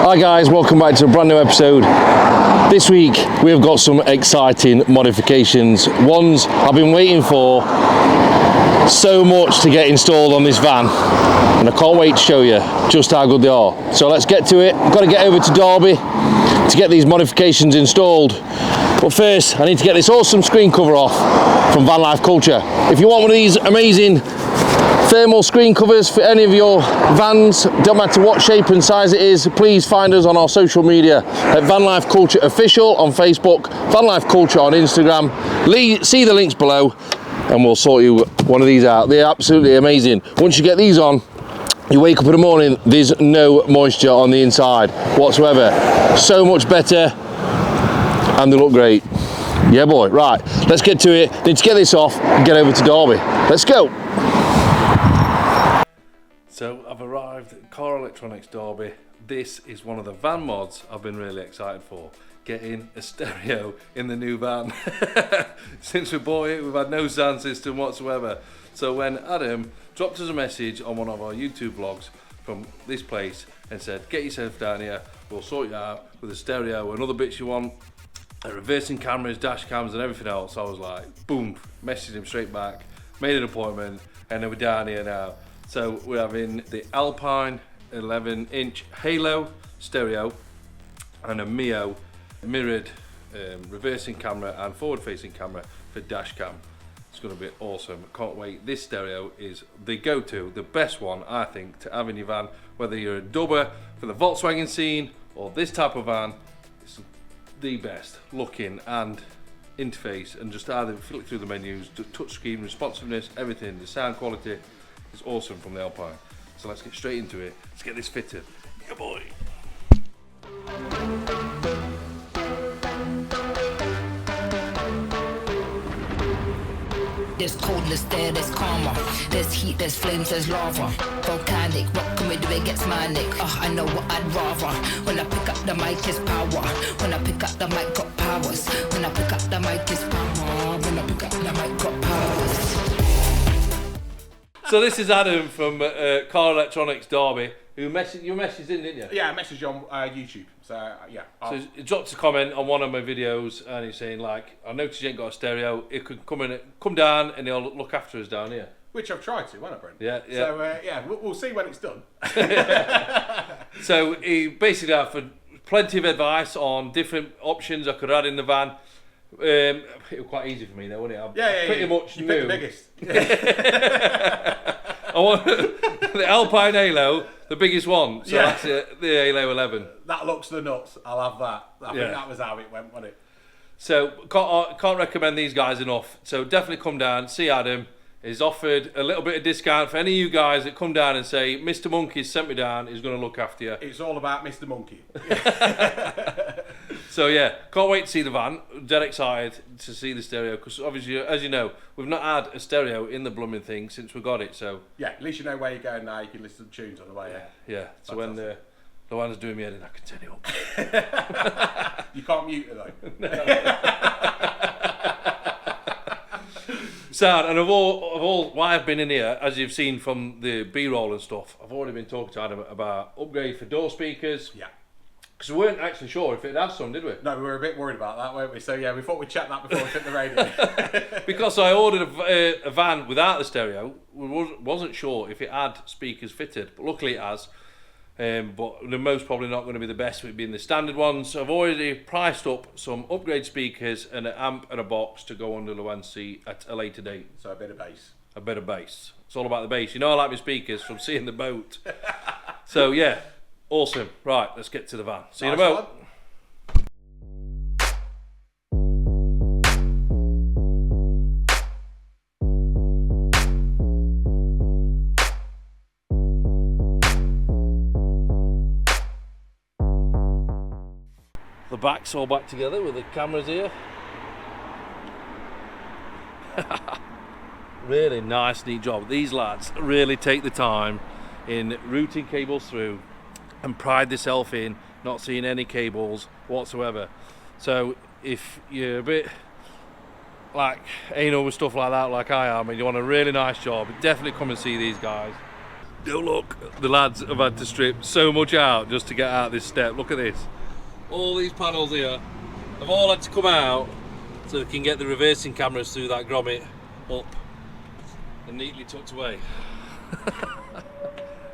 Hi guys, welcome back to a brand new episode. This week we have got some exciting modifications, ones I've been waiting for so much to get installed on this van, and I can't wait to show you just how good they are. So let's get to it. I've got to get over to Derby to get these modifications installed, but first I need to get this awesome screen cover off from Van Life Culture. If you want one of these amazing thermal screen covers for any of your vans, don't matter what shape and size it is, please find us on our social media at Van Life Culture Official on Facebook, Van Life Culture on Instagram. See the links below and we'll sort you one of these out. They're absolutely amazing. Once you get these on, you wake up in the morning, there's no moisture on the inside whatsoever. So much better and they look great. Yeah boy, right, let's get to it. Need to get this off and get over to Derby. Let's go. So I've arrived at Car Electronics Derby. This is one of the van mods I've been really excited for. Getting a stereo in the new van. Since we bought it, we've had no sound system whatsoever. So when Adam dropped us a message on one of our YouTube vlogs from this place and said, get yourself down here, we'll sort you out with a stereo and other bits you want, reversing cameras, dash cams and everything else. I was like, boom, messaged him straight back, made an appointment, and then we're down here now. So we're having the Alpine 11-inch Halo stereo and a Mio mirrored reversing camera and forward-facing camera for dash cam. It's going to be awesome. Can't wait. This stereo is the go-to, the best one I think to have in your van, whether you're a dubber for the Volkswagen scene or this type of van. It's the best looking and interface, and just either flick through the menus, touchscreen responsiveness, everything, the sound quality. It's awesome from the Alpine. So let's get straight into it. Let's get this fitted. Yeah boy. There's coldness there, there's karma. There's heat, there's flames, there's lava. Volcanic, what can we do? It gets manic. I know what I'd rather. When I pick up the mic, it's power. When I pick up the mic, got powers. When I pick up the mic, it's power. When I pick up the mic, got powers. So this is Adam from Car Electronics Derby, who you messaged in, didn't you? Yeah, I messaged you on YouTube. So yeah. So he dropped a comment on one of my videos, and he's saying like, I noticed you ain't got a stereo. It could come down, and he'll look after us down here. Which I've tried to, won't I, Brent? Yeah. So yeah, we'll see when it's done. So he basically offered plenty of advice on different options I could add in the van. It was quite easy for me though, wasn't it? Pretty much you knew. Picked the biggest. I want the Alpine Halo, the biggest one. So that's it, the Halo 11. That looks the nuts. I'll have that. I think that was how it went, wasn't it? So can't recommend these guys enough. So definitely come down, see Adam. He's offered a little bit of discount for any of you guys that come down and say, Mr. Monkey's sent me down, he's going to look after you. It's all about Mr. Monkey. So yeah, can't wait to see the van. Dead excited to see the stereo, because obviously, as you know, we've not had a stereo in the blooming thing since we got it. So yeah, at least you know where you're going now. You can listen to tunes on the way. Yeah. So when the one's doing me head in, I can turn it up. You can't mute it though. Sad, and of all why I've been in here, as you've seen from the B-roll and stuff, I've already been talking to Adam about upgrade for door speakers. Yeah. Because we weren't actually sure if it had some, did we? No, we were a bit worried about that, weren't we? So yeah, we thought we'd check that before we took the radio. Because I ordered a van without the stereo, we wasn't sure if it had speakers fitted, but luckily it has. But they're most probably not going to be the best with being the standard ones. So I've already priced up some upgrade speakers and an amp and a box to go under the one seat at a later date. So a bit of bass. A bit of bass. It's all about the bass. You know I like my speakers from seeing the boat. So yeah, awesome. Right, let's get to the van. See you in a boat. The back's all back together with the cameras here. Really nice, neat job. These lads really take the time in routing cables through and pride themselves in not seeing any cables whatsoever. So if you're a bit like anal with stuff like that, like I am, and you want a really nice job, definitely come and see these guys. Oh look, the lads have had to strip so much out just to get out this step. Look at this. All these panels here have all had to come out so they can get the reversing cameras through that grommet up and neatly tucked away.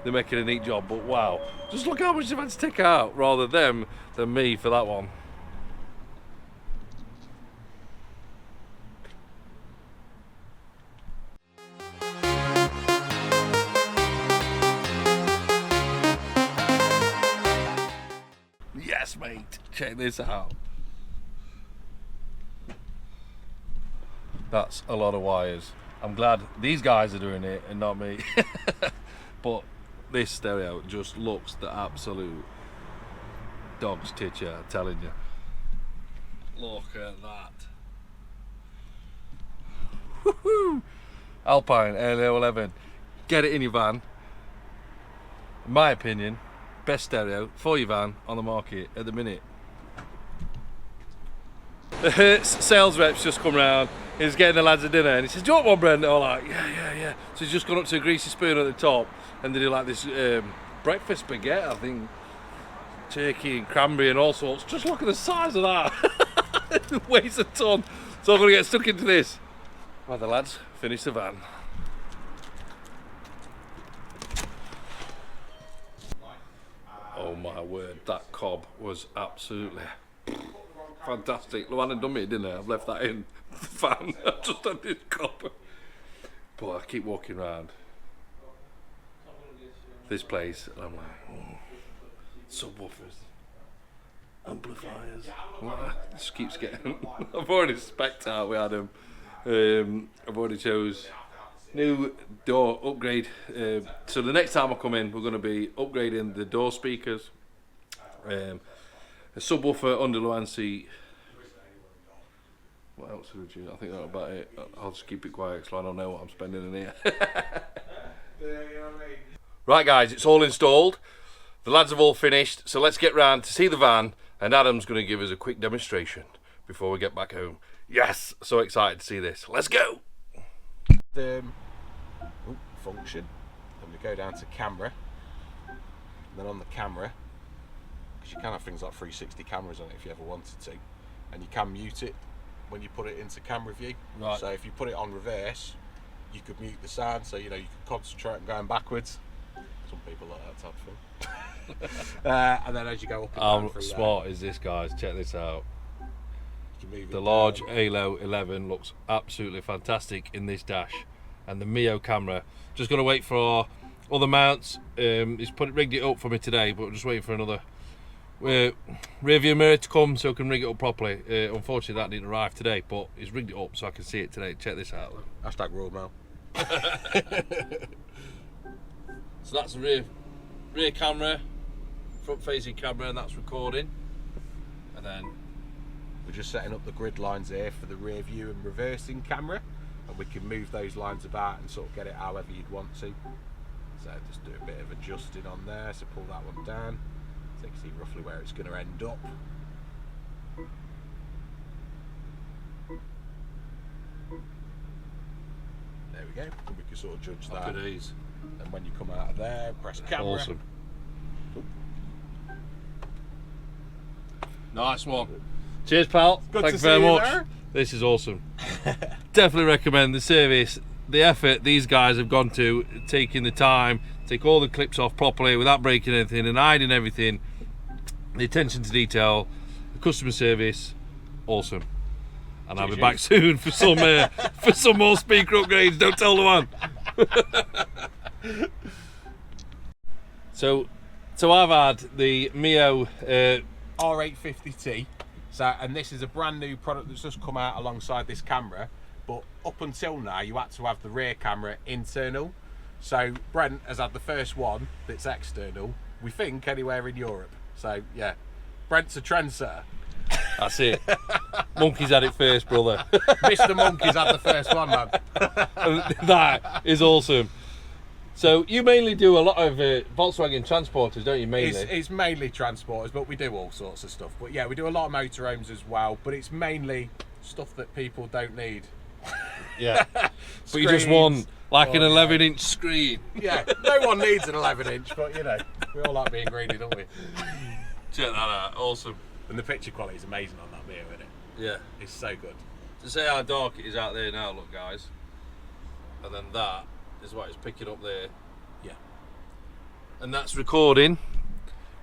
They're making a neat job, but wow. Just look how much they've had to take out, rather them than me for that one. Yes, mate. Check this out. That's a lot of wires. I'm glad these guys are doing it and not me. But this stereo just looks the absolute dog's titcher, I'm telling you. Look at that. Woohoo! Alpine Halo 11. Get it in your van. In my opinion, best stereo for your van on the market at the minute. The Hertz sales rep's just come round. He's getting the lads a dinner and he says, "Do you want one, Brent?" I'm like, yeah. So he's just gone up to a greasy spoon at the top and they do like this breakfast baguette, I think. Turkey and cranberry and all sorts. Just look at the size of that. It weighs a ton. So I'm going to get stuck into this. Well, the lads finish the van. Oh my word, that cob was absolutely fantastic. Luana done me dinner. I've left that in the fan. I've just had this cob. But I keep walking around this place and I'm like, subwoofers, amplifiers. Just keeps getting. I've already spec'd out. We had them. I've already chose new door upgrade. So the next time I come in, we're going to be upgrading the door speakers, a subwoofer under low end seat. What else would you? I think that's about it. I'll just keep it quiet so I don't know what I'm spending in here. Right, guys, it's all installed. The lads have all finished, so let's get round to see the van, and Adam's going to give us a quick demonstration before we get back home. Yes, so excited to see this. Let's go. Function. Then we go down to camera. And then on the camera, because you can have things like 360 cameras on it if you ever wanted to, and you can mute it when you put it into camera view. Right. So if you put it on reverse, you could mute the sound, so you know you can concentrate on going backwards. Some people like that type of thing. And then as you go up and down through smart there, is this, guys? Check this out. You can move The it large down. Halo 11 looks absolutely fantastic in this dash, and the Mio camera. Just going to wait for other mounts. He's rigged it up for me today, but we're just waiting for another rear view mirror to come so I can rig it up properly. Unfortunately, that didn't arrive today, but he's rigged it up so I can see it today. Check this out. Hashtag road mail. So that's the rear camera, front facing camera, and that's recording. And then we're just setting up the grid lines here for the rear view and reversing camera, and we can move those lines about and sort of get it however you'd want to. So just do a bit of adjusting on there, so pull that one down so you can see roughly where it's going to end up. There we go, and we can sort of judge that. happy days. And when you come out of there, press camera. Awesome. Nice one. Cheers, pal. Good Thank to you very see you much. there. This is awesome. Definitely recommend the service, the effort these guys have gone to, taking the time, take all the clips off properly without breaking anything and hiding everything. The attention to detail, the customer service, awesome. And I'll be back soon for some more speaker upgrades. Don't tell the one. So I've had the Mio R850T. So, and this is a brand new product that's just come out alongside this camera, but up until now you had to have the rear camera internal. So Brent has had the first one that's external, we think, anywhere in Europe. So yeah, Brent's a trendsetter. That's it. Monkey's had it first, brother. Mr. Monkey's had the first one, man. That is awesome. So you mainly do a lot of Volkswagen transporters, don't you? Mainly. It's mainly transporters, but we do all sorts of stuff. But yeah, we do a lot of motorhomes as well. But it's mainly stuff that people don't need. Yeah. But you just want like an 11-inch screen. Yeah, no one needs an 11-inch, but you know, we all like being greedy, don't we? Check that out, awesome. And the picture quality is amazing on that Mio, isn't it? Yeah. It's so good. To say how dark it is out there now, look guys. And then that is what it's picking up there. Yeah. And that's recording,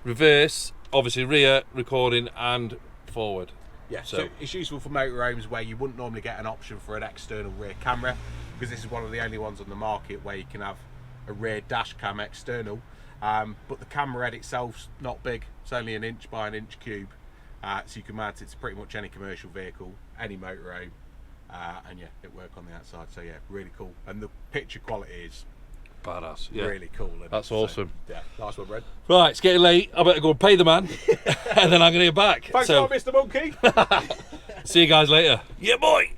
reverse, obviously rear, recording and forward. Yeah, so it's useful for motorhomes where you wouldn't normally get an option for an external rear camera, because this is one of the only ones on the market where you can have a rear dash cam external. But the camera head itself's not big, it's only 1 inch by 1 inch cube. So you can mount it to pretty much any commercial vehicle, any motorhome, and yeah, it works on the outside. So yeah, really cool. And the picture quality is badass. Yeah. Really cool. That's awesome. So, yeah, nice one, Brad. Right, it's getting late. I better go and pay the man, and then I'm gonna get back. Thanks a lot, Mr. Monkey. See you guys later. Yeah, boy.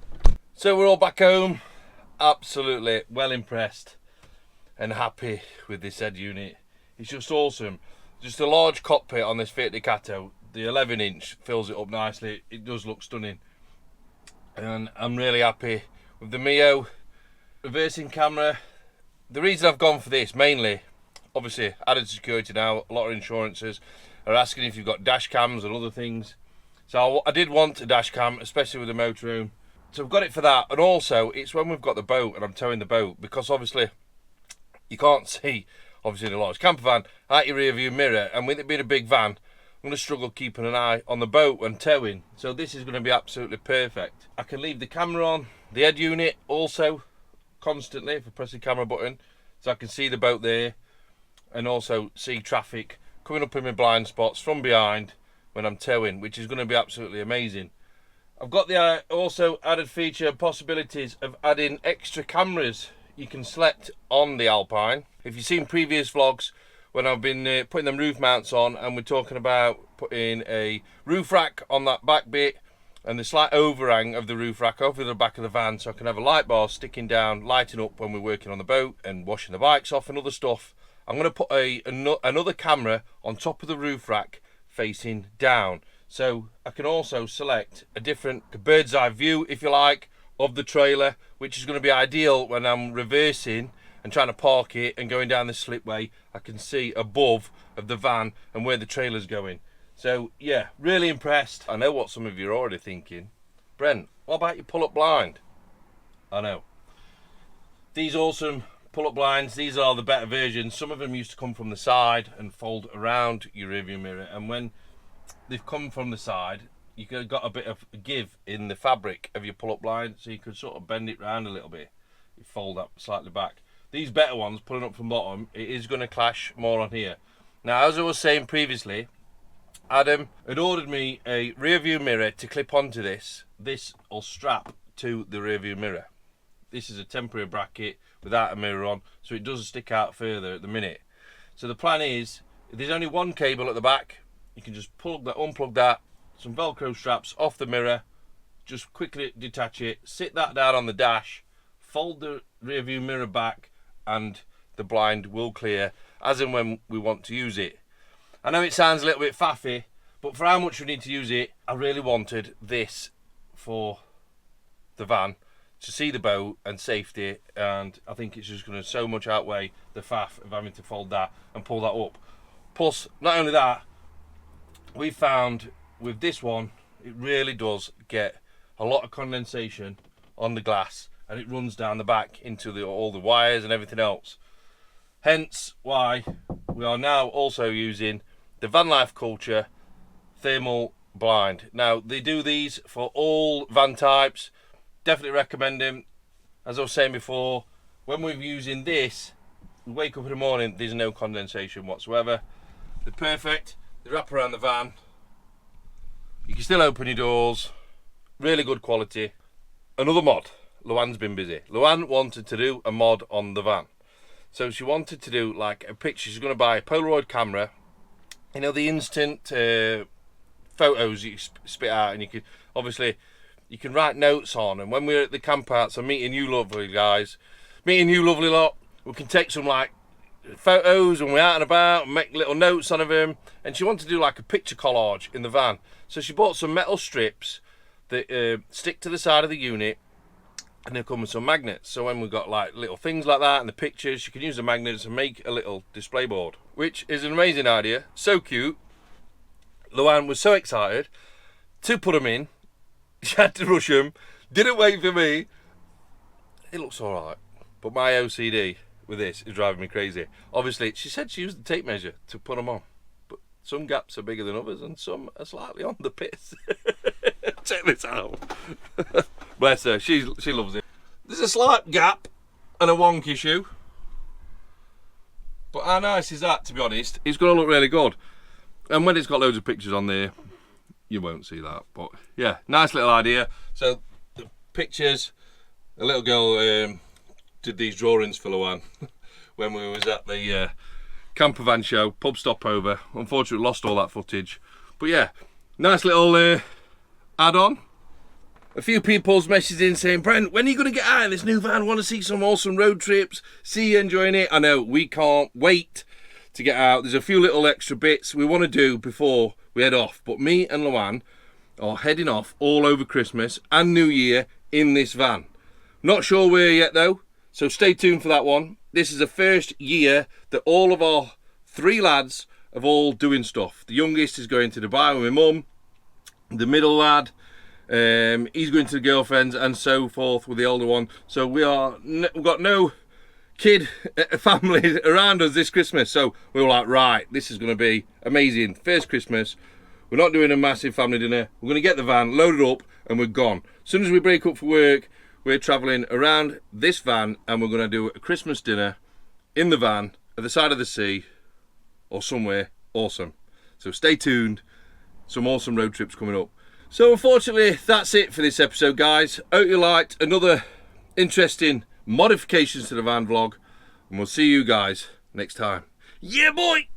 So we're all back home. Absolutely well impressed and happy with this head unit. It's just awesome. Just a large cockpit on this Fiat Ducato. The 11-inch fills it up nicely. It does look stunning, and I'm really happy with the Mio reversing camera. The reason I've gone for this mainly, obviously added security now. A lot of insurances are asking if you've got dash cams and other things. So I did want a dash cam, especially with the motorhome. So I've got it for that, and also it's when we've got the boat and I'm towing the boat, because obviously you can't see, obviously, in a large camper van out your rear view mirror, and with it being a big van, I'm going to struggle keeping an eye on the boat when towing. So this is going to be absolutely perfect. I can leave the camera on, the head unit also constantly if I press the camera button, so I can see the boat there, and also see traffic coming up in my blind spots from behind when I'm towing, which is going to be absolutely amazing. I've got the also added feature possibilities of adding extra cameras you can select on the Alpine. If you've seen previous vlogs when I've been putting them roof mounts on, and we're talking about putting a roof rack on that back bit and the slight overhang of the roof rack over the back of the van, so I can have a light bar sticking down, lighting up when we're working on the boat and washing the bikes off and other stuff. I'm going to put another camera on top of the roof rack facing down, so I can also select a different bird's eye view, if you like, of the trailer, which is going to be ideal when I'm reversing and trying to park it and going down the slipway. I can see above of the van and where the trailer's going. So yeah, really impressed. I know what some of you are already thinking. Brent, what about your pull-up blind? I know. These awesome pull-up blinds, these are the better versions. Some of them used to come from the side and fold around your rearview mirror, and when they've come from the side, you got a bit of give in the fabric of your pull-up blind, so you could sort of bend it round a little bit. You fold up slightly back. These better ones, pulling up from bottom, it is going to clash more on here. Now, as I was saying previously, Adam had ordered me a rear view mirror to clip onto this. This will strap to the rear view mirror. This is a temporary bracket without a mirror on, so it doesn't stick out further at the minute. So the plan is, if there's only one cable at the back, you can just unplug that, some Velcro straps off the mirror, just quickly detach it, sit that down on the dash, fold the rear view mirror back, and the blind will clear as and when we want to use it. I know it sounds a little bit faffy, but for how much we need to use it, I really wanted this for the van, to see the boat and safety, and I think it's just going to so much outweigh the faff of having to fold that and pull that up. Plus, not only that, we found with this one, it really does get a lot of condensation on the glass, and it runs down the back into all the wires and everything else. Hence why we are now also using the Van Life Culture thermal blind. Now, they do these for all van types. Definitely recommend them. As I was saying before, when we're using this, we wake up in the morning, there's no condensation whatsoever. They're perfect. They wrap around the van. You can still open your doors. Really good quality. Another mod. Luann's been busy. Luann wanted to do a mod on the van. So she wanted to do like a picture. She's going to buy a Polaroid camera. You know, the instant photos you spit out, and you can obviously you can write notes on. And when we're at the camp out, so meeting you lovely guys, meeting you lovely lot, we can take some like photos and we're out and about and make little notes on them. And she wanted to do like a picture collage in the van. So she bought some metal strips that stick to the side of the unit, and they come with some magnets. So when we've got like little things like that and the pictures, you can use the magnets and make a little display board, which is an amazing idea. So cute. Luann was so excited to put them in. She had to rush them. Didn't wait for me. It looks all right, but my OCD with this is driving me crazy. Obviously, she said she used the tape measure to put them on, but some gaps are bigger than others and some are slightly on the piss. Check this out. Bless her, she loves it. There's a slight gap and a wonky shoe, but how nice is that, to be honest? It's going to look really good. And when it's got loads of pictures on there, you won't see that. But yeah, nice little idea. So the pictures, a little girl did these drawings for Luann when we was at the camper van show, pub stopover. Unfortunately, lost all that footage. But yeah, nice little add-on. A few people's messaged in saying, Brent, when are you going to get out in this new van? Want to see some awesome road trips? See you enjoying it? I know, we can't wait to get out. There's a few little extra bits we want to do before we head off. But me and Luann are heading off all over Christmas and New Year in this van. Not sure where yet though, so stay tuned for that one. This is the first year that all of our 3 lads are all doing stuff. The youngest is going to Dubai with my mum. The middle lad, he's going to the girlfriends and so forth with the older one. So we've got no kid family around us this Christmas. So we were like, right, this is going to be amazing. First Christmas, we're not doing a massive family dinner. We're going to get the van loaded up and we're gone. As soon as we break up for work, we're travelling around this van and we're going to do a Christmas dinner in the van at the side of the sea or somewhere awesome. So stay tuned. Some awesome road trips coming up. So unfortunately, that's it for this episode, guys. Hope you liked another interesting modifications to the van vlog. And we'll see you guys next time. Yeah, boy!